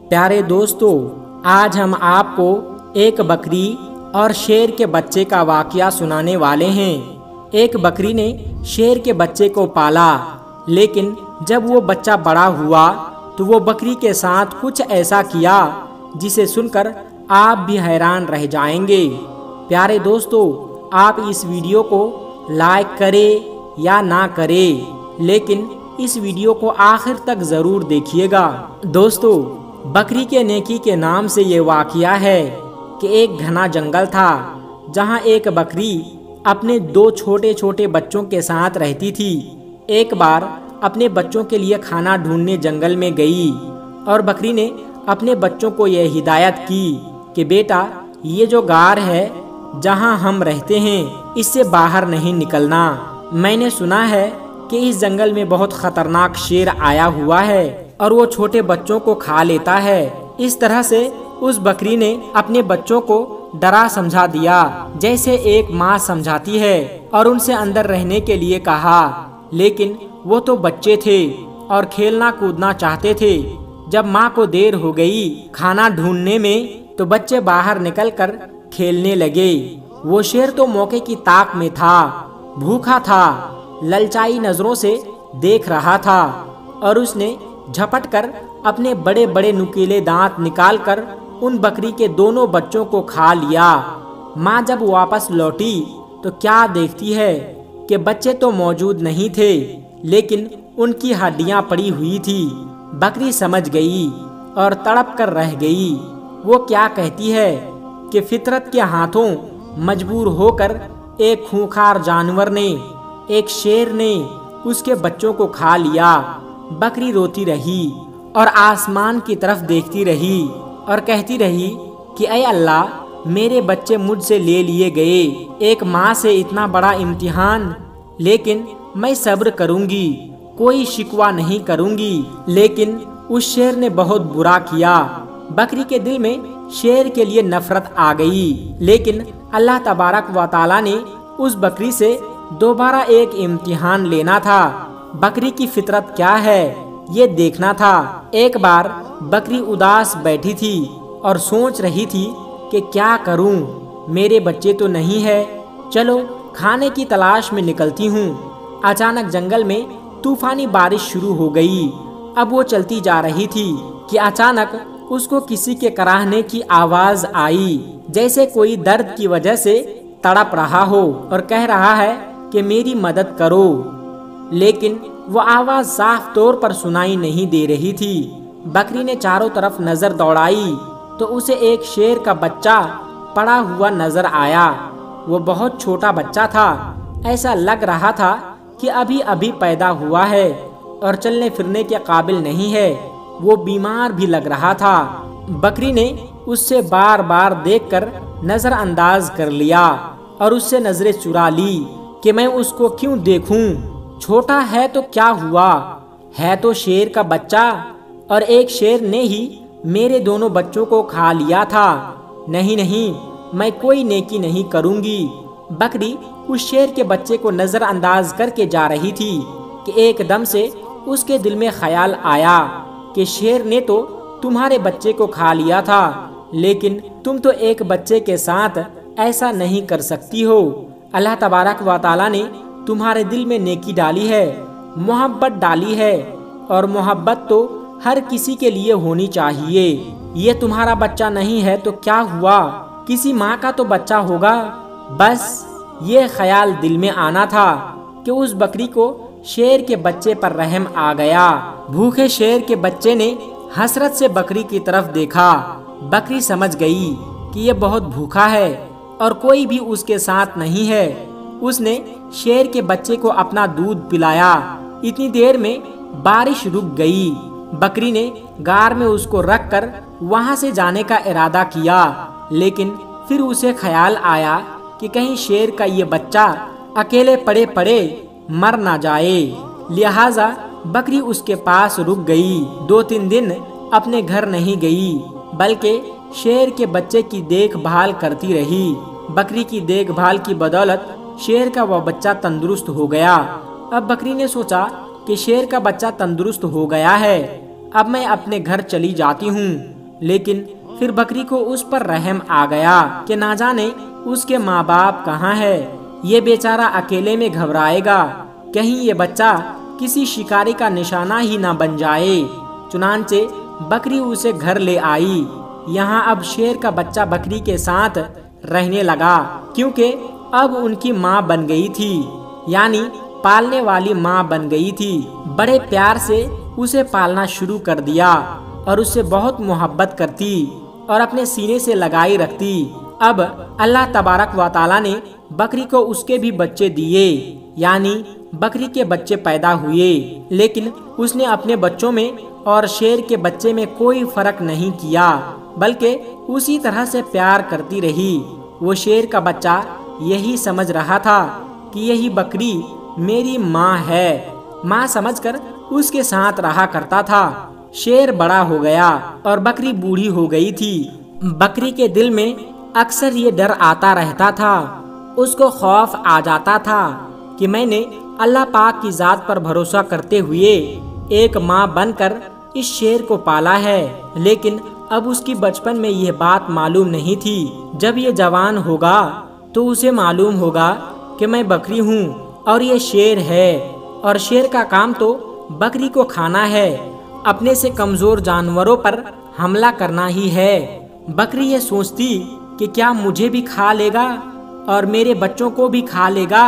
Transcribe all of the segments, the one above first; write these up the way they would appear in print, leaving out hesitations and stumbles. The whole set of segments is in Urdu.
پیارے دوستو، آج ہم آپ کو ایک بکری اور شیر کے بچے کا واقعہ سنانے والے ہیں۔ ایک بکری نے شیر کے بچے کو پالا، لیکن جب وہ بچہ بڑا ہوا تو وہ بکری کے ساتھ کچھ ایسا کیا جسے سن کر آپ بھی حیران رہ جائیں گے۔ پیارے دوستو، آپ اس ویڈیو کو لائک کریں یا نہ کریں، لیکن اس ویڈیو کو آخر تک ضرور دیکھیے گا۔ دوستو، بکری کے نیکی کے نام سے یہ واقعہ ہے کہ ایک گھنا جنگل تھا جہاں ایک بکری اپنے 2 چھوٹے چھوٹے بچوں کے ساتھ رہتی تھی۔ ایک بار اپنے بچوں کے لیے کھانا ڈھونڈنے جنگل میں گئی اور بکری نے اپنے بچوں کو یہ ہدایت کی کہ بیٹا، یہ جو غار ہے جہاں ہم رہتے ہیں اس سے باہر نہیں نکلنا۔ میں نے سنا ہے کہ اس جنگل میں بہت خطرناک شیر آیا ہوا ہے اور وہ چھوٹے بچوں کو کھا لیتا ہے۔ اس طرح سے اس بکری نے اپنے بچوں کو ڈرا سمجھا دیا جیسے ایک ماں سمجھاتی ہے، اور ان سے اندر رہنے کے لیے کہا، لیکن وہ تو بچے تھے اور کھیلنا کودنا چاہتے تھے۔ جب ماں کو دیر ہو گئی کھانا ڈھونڈنے میں تو بچے باہر نکل کر کھیلنے لگے۔ وہ شیر تو موقع کی طاق میں تھا، بھوکا تھا، للچائی نظروں سے دیکھ رہا تھا، اور اس نے جھپٹ کر اپنے بڑے بڑے نکیلے دانت نکال کر ان بکری کے دونوں بچوں کو کھا لیا۔ ماں جب واپس لوٹی تو کیا دیکھتی ہے کہ بچے تو موجود نہیں تھے، لیکن ان کی ہڈیاں پڑی ہوئی تھی۔ بکری سمجھ گئی اور تڑپ کر رہ گئی۔ وہ کیا کہتی ہے کہ فطرت کے ہاتھوں مجبور ہو کر ایک خونخوار جانور نے، ایک شیر نے اس کے بچوں کو کھا لیا۔ بکری روتی رہی اور آسمان کی طرف دیکھتی رہی اور کہتی رہی کہ اے اللہ، میرے بچے مجھ سے لے لیے گئے۔ ایک ماں سے اتنا بڑا امتحان، لیکن میں صبر کروں گی، کوئی شکوہ نہیں کروں گی۔ لیکن اس شیر نے بہت برا کیا۔ بکری کے دل میں شیر کے لیے نفرت آ گئی، لیکن اللہ تبارک و تعالی نے اس بکری سے دوبارہ ایک امتحان لینا تھا۔ بکری کی فطرت کیا ہے یہ دیکھنا تھا۔ ایک بار بکری اداس بیٹھی تھی اور سوچ رہی تھی کہ کیا کروں، میرے بچے تو نہیں ہے، چلو کھانے کی تلاش میں نکلتی ہوں۔ اچانک جنگل میں طوفانی بارش شروع ہو گئی۔ اب وہ چلتی جا رہی تھی کہ اچانک اس کو کسی کے کراہنے کی آواز آئی، جیسے کوئی درد کی وجہ سے تڑپ رہا ہو اور کہہ رہا ہے کہ میری مدد کرو، لیکن وہ آواز صاف طور پر سنائی نہیں دے رہی تھی۔ بکری نے چاروں طرف نظر دوڑائی تو اسے ایک شیر کا بچہ پڑا ہوا نظر آیا۔ وہ بہت چھوٹا بچہ تھا، ایسا لگ رہا تھا کہ ابھی ابھی پیدا ہوا ہے اور چلنے پھرنے کے قابل نہیں ہے۔ وہ بیمار بھی لگ رہا تھا۔ بکری نے اس سے بار بار دیکھ کر نظر انداز کر لیا اور اس سے نظریں چرا لی کہ میں اس کو کیوں دیکھوں، چھوٹا ہے تو کیا ہوا، ہے تو شیر کا بچہ، اور ایک شیر نے ہی میرے دونوں بچوں کو کھا لیا تھا۔ نہیں نہیں، میں کوئی نیکی نہیں کروں گی۔ بکری اس شیر کے بچے کو نظر انداز کر کے جا رہی تھی کہ ایک دم سے اس کے دل میں خیال آیا کہ شیر نے تو تمہارے بچے کو کھا لیا تھا، لیکن تم تو ایک بچے کے ساتھ ایسا نہیں کر سکتی ہو۔ اللہ تبارک و تعالی نے تمہارے دل میں نیکی ڈالی ہے، محبت ڈالی ہے، اور محبت تو ہر کسی کے لیے ہونی چاہیے۔ یہ تمہارا بچہ نہیں ہے تو کیا ہوا، کسی ماں کا تو بچہ ہوگا۔ بس یہ خیال دل میں آنا تھا کہ اس بکری کو شیر کے بچے پر رحم آ گیا۔ بھوکے شیر کے بچے نے حسرت سے بکری کی طرف دیکھا۔ بکری سمجھ گئی کہ یہ بہت بھوکا ہے اور کوئی بھی اس کے ساتھ نہیں ہے۔ اس نے شیر کے بچے کو اپنا دودھ پلایا۔ اتنی دیر میں بارش رک گئی۔ بکری نے غار میں اس کو رکھ کر وہاں سے جانے کا ارادہ کیا، لیکن پھر اسے خیال آیا کہ کہیں شیر کا یہ بچہ اکیلے پڑے پڑے مر نہ جائے، لہٰذا بکری اس کے پاس رک گئی۔ 2-3 دن اپنے گھر نہیں گئی، بلکہ شیر کے بچے کی دیکھ بھال کرتی رہی۔ بکری کی دیکھ بھال کی بدولت شیر کا وہ بچہ تندرست ہو گیا۔ اب بکری نے سوچا کہ شیر کا بچہ تندرست ہو گیا ہے، اب میں اپنے گھر چلی جاتی ہوں لیکن پھر بکری کو اس پر رحم آ گیا کہ نہ جانے اس کے ماں باپ کہاں ہے، یہ بیچارہ اکیلے میں گھبرائے گا، کہیں یہ بچہ کسی شکاری کا نشانہ ہی نہ بن جائے۔ چنانچہ بکری اسے گھر لے آئی۔ یہاں اب شیر کا بچہ بکری کے ساتھ رہنے لگا، کیونکہ اب ان کی ماں بن گئی تھی، یعنی پالنے والی ماں بن گئی تھی۔ بڑے پیار سے اسے پالنا شروع کر دیا اور اس سے بہت محبت کرتی اور اپنے سینے سے لگائی رکھتی۔ اب اللہ تبارک و تعالیٰ نے بکری کو اس کے بھی بچے دیے، یعنی بکری کے بچے پیدا ہوئے، لیکن اس نے اپنے بچوں میں اور شیر کے بچے میں کوئی فرق نہیں کیا، بلکہ اسی طرح سے پیار کرتی رہی۔ وہ شیر کا بچہ یہی سمجھ رہا تھا کہ یہی بکری میری ماں ہے، ماں سمجھ کر اس کے ساتھ رہا کرتا تھا۔ شیر بڑا ہو گیا اور بکری بوڑھی ہو گئی تھی۔ بکری کے دل میں اکثر یہ ڈر آتا رہتا تھا، اس کو خوف آ جاتا تھا کہ میں نے اللہ پاک کی ذات پر بھروسہ کرتے ہوئے ایک ماں بن کر اس شیر کو پالا ہے، لیکن اب اس کی بچپن میں یہ بات معلوم نہیں تھی۔ جب یہ جوان ہوگا تو اسے معلوم ہوگا کہ میں بکری ہوں اور یہ شیر ہے، اور شیر کا کام تو بکری کو کھانا ہے، اپنے سے کمزور جانوروں پر حملہ کرنا ہی ہے۔ بکری یہ سوچتی کہ کیا مجھے بھی کھا لے گا اور میرے بچوں کو بھی کھا لے گا۔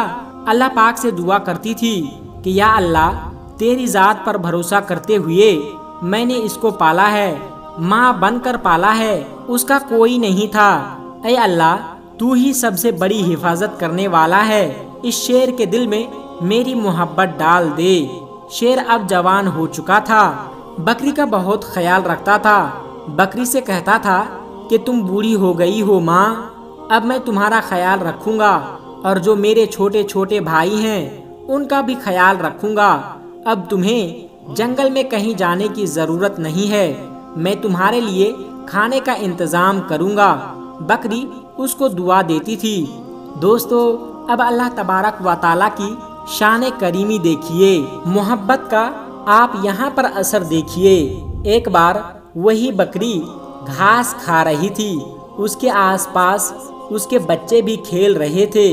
اللہ پاک سے دعا کرتی تھی کہ یا اللہ، تیری ذات پر بھروسہ کرتے ہوئے میں نے اس کو پالا ہے، ماں بن کر پالا ہے، اس کا کوئی نہیں تھا۔ اے اللہ، تو ہی سب سے بڑی حفاظت کرنے والا ہے، اس شیر کے دل میں میری محبت ڈال دے۔ شیر اب جوان ہو چکا تھا، بکری کا بہت خیال رکھتا تھا۔ بکری سے کہتا تھا کہ تم بوڑھی ہو گئی ہو ماں، اب میں تمہارا خیال رکھوں گا، اور جو میرے چھوٹے چھوٹے بھائی ہیں ان کا بھی خیال رکھوں گا۔ اب تمہیں جنگل میں کہیں جانے کی ضرورت نہیں ہے، میں تمہارے لیے کھانے کا انتظام کروں گا۔ بکری اس کو دعا دیتی تھی۔ دوستو، اب اللہ تبارک و تعالیٰ کی شان کریمی دیکھیے، محبت کا آپ یہاں پر اثر دیکھیے۔ ایک بار وہی بکری گھاس کھا رہی تھی، اس کے آس پاس اس کے بچے بھی کھیل رہے تھے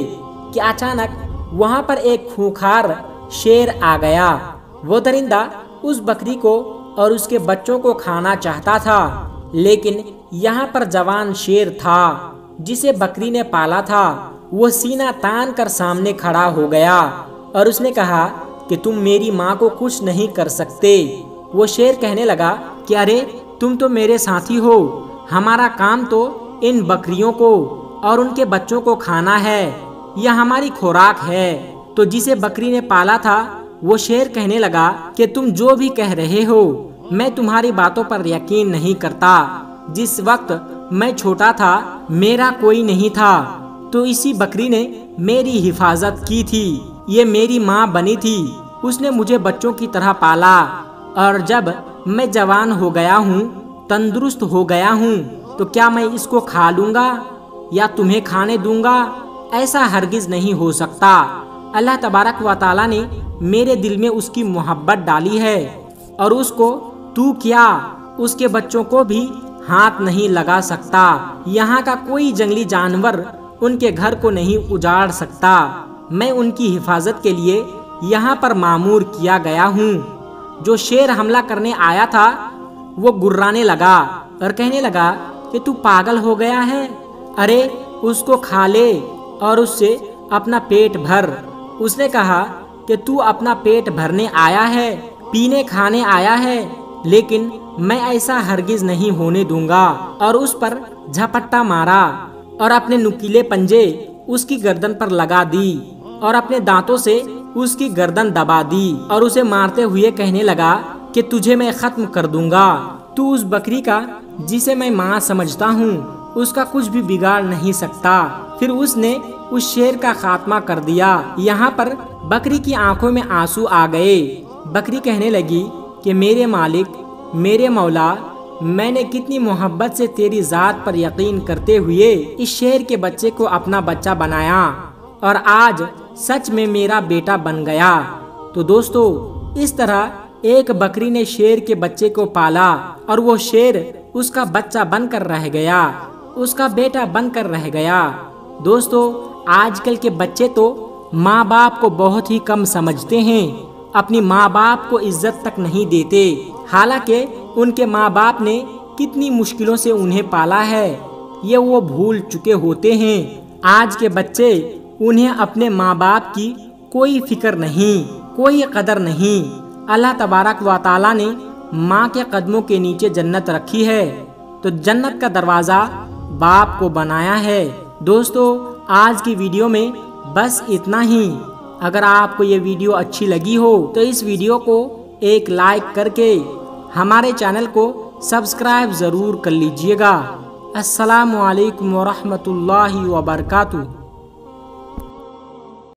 کہ اچانک وہاں پر ایک خونخوار شیر آ گیا۔ وہ درندہ اس بکری کو اور اس کے بچوں کو کھانا چاہتا تھا، لیکن یہاں پر جوان شیر تھا جسے بکری نے پالا تھا۔ وہ سینہ تان کر سامنے کھڑا ہو گیا اور اس نے کہا کہ تم میری ماں کو کچھ نہیں کر سکتے۔ وہ شیر کہنے لگا کہ ارے تم تو میرے ساتھی ہو، ہمارا کام تو ان بکریوں کو اور ان کے بچوں کو کھانا ہے، یہ ہماری خوراک ہے۔ تو جسے بکری نے پالا تھا وہ شیر کہنے لگا کہ تم جو بھی کہہ رہے ہو میں تمہاری باتوں پر یقین نہیں کرتا۔ جس وقت میں چھوٹا تھا میرا کوئی نہیں تھا، تو اسی بکری نے میری حفاظت کی تھی، یہ میری ماں بنی تھی، اس نے مجھے بچوں کی طرح پالا، اور جب میں جوان ہو گیا ہوں، تندرست ہو گیا ہوں، تو کیا میں اس کو کھا لوں گا یا تمہیں کھانے دوں گا؟ ایسا ہرگز نہیں ہو سکتا۔ اللہ تبارک و تعالیٰ نے میرے دل میں اس کی محبت ڈالی ہے، اور اس کو تو کیا اس کے بچوں کو بھی ہاتھ نہیں لگا سکتا۔ یہاں کا کوئی جنگلی جانور ان کے گھر کو نہیں اجاڑ سکتا۔ میں ان کی حفاظت کے لیے یہاں پر مامور کیا گیا ہوں۔ جو شیر حملہ کرنے آیا تھا وہ گرانے لگا اور کہنے لگا کہ تو پاگل ہو گیا ہے، ارے اس کو کھا لے اور اس سے اپنا پیٹ بھر۔ اس نے کہا کہ تو اپنا پیٹ بھرنے آیا ہے، پینے کھانے آیا ہے، لیکن میں ایسا ہرگز نہیں ہونے دوں گا، اور اس پر جھپٹا مارا اور اپنے نکیلے پنجے اس کی گردن پر لگا دی اور اپنے دانتوں سے اس کی گردن دبا دی، اور اسے مارتے ہوئے کہنے لگا کہ تجھے میں ختم کر دوں گا۔ تو اس بکری کا جسے میں ماں سمجھتا ہوں اس کا کچھ بھی بگاڑ نہیں سکتا۔ پھر اس نے اس شیر کا خاتمہ کر دیا۔ یہاں پر بکری کی آنکھوں میں آنسو آ گئے۔ بکری کہنے لگی کہ میرے مالک، میرے مولا، میں نے کتنی محبت سے تیری ذات پر یقین کرتے ہوئے اس شیر کے بچے کو اپنا بچہ بنایا، اور آج سچ میں میرا بیٹا بن گیا۔ تو دوستو، اس طرح ایک بکری نے شیر کے بچے کو پالا اور وہ شیر اس کا بچہ بن کر رہ گیا، اس کا بیٹا بن کر رہ گیا۔ دوستو، آج کل کے بچے تو ماں باپ کو بہت ہی کم سمجھتے ہیں، اپنی ماں باپ کو عزت تک نہیں دیتے، حالانکہ ان کے ماں باپ نے کتنی مشکلوں سے انہیں پالا ہے، یہ وہ بھول چکے ہوتے ہیں۔ آج کے بچے، انہیں اپنے ماں باپ کی کوئی فکر نہیں، کوئی قدر نہیں۔ اللہ تبارک و تعالیٰ نے ماں کے قدموں کے نیچے جنت رکھی ہے، تو جنت کا دروازہ باپ کو بنایا ہے۔ دوستو، آج کی ویڈیو میں بس اتنا ہی۔ اگر آپ کو یہ ویڈیو اچھی لگی ہو تو اس ویڈیو کو ایک لائک کر کے ہمارے چینل کو سبسکرائب ضرور کر لیجئے گا۔ السلام علیکم ورحمۃ اللہ وبرکاتہ۔